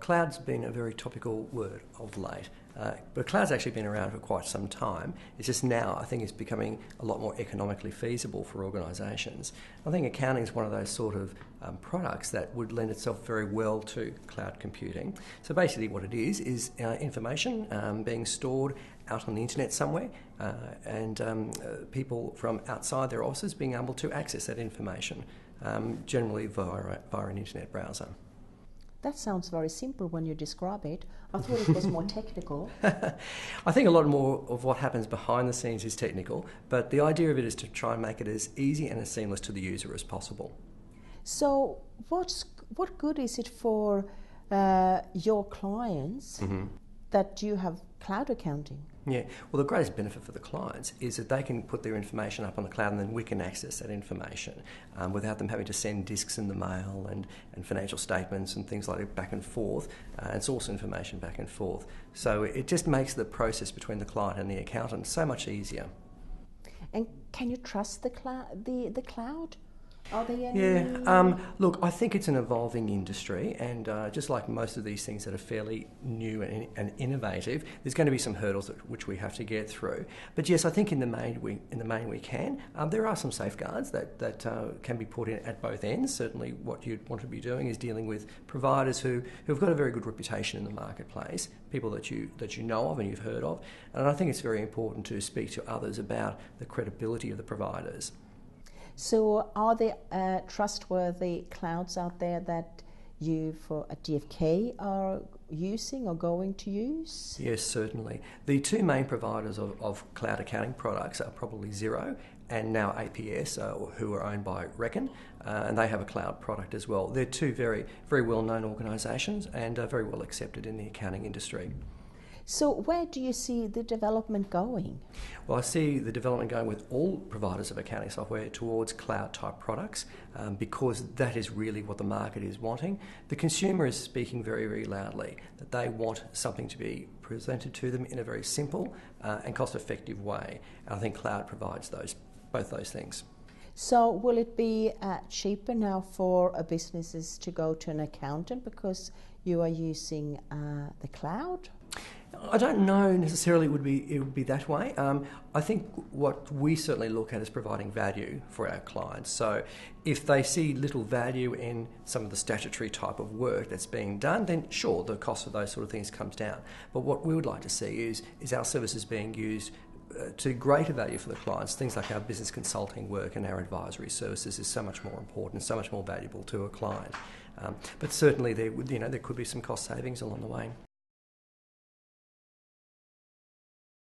cloud's been a very topical word of late, but cloud's actually been around for quite some time. It's just now, I think, it's becoming a lot more economically feasible for organisations. I think accounting is one of those sort of products that would lend itself very well to cloud computing. So basically what it is information being stored out on the internet somewhere, and people from outside their offices being able to access that information, generally via an internet browser. That sounds very simple when you describe it. I thought it was more technical. I think a lot more of what happens behind the scenes is technical, but the idea of it is to try and make it as easy and as seamless to the user as possible. So what good is it for your clients that you have cloud accounting? Yeah, well, the greatest benefit for the clients is that they can put their information up on the cloud and then we can access that information without them having to send discs in the mail and financial statements and things like that back and forth and source information back and forth. So it just makes the process between the client and the accountant so much easier. And can you trust the cloud? Are there any... Yeah, look, I think it's an evolving industry, and just like most of these things that are fairly new and innovative, there's going to be some hurdles which we have to get through. But yes, I think in the main we can. There are some safeguards that can be put in at both ends. Certainly, what you'd want to be doing is dealing with providers who've got a very good reputation in the marketplace, people that you know of and you've heard of. And I think it's very important to speak to others about the credibility of the providers. So are there trustworthy clouds out there that you at DFK are using or going to use? Yes, certainly. The two main providers of cloud accounting products are probably Xero and now APS, who are owned by Reckon, and they have a cloud product as well. They're two very, very well-known organisations and very well accepted in the accounting industry. So where do you see the development going? Well, I see the development going with all providers of accounting software towards cloud-type products because that is really what the market is wanting. The consumer is speaking very, very loudly that they want something to be presented to them in a very simple and cost-effective way. And I think cloud provides both those things. So will it be cheaper now for businesses to go to an accountant because you are using the cloud? I don't know necessarily it would be that way. I think what we certainly look at is providing value for our clients. So if they see little value in some of the statutory type of work that's being done, then sure, the cost of those sort of things comes down. But what we would like to see is our services being used to greater value for the clients. Things like our business consulting work and our advisory services is so much more important, so much more valuable to a client. But certainly there could be some cost savings along the way.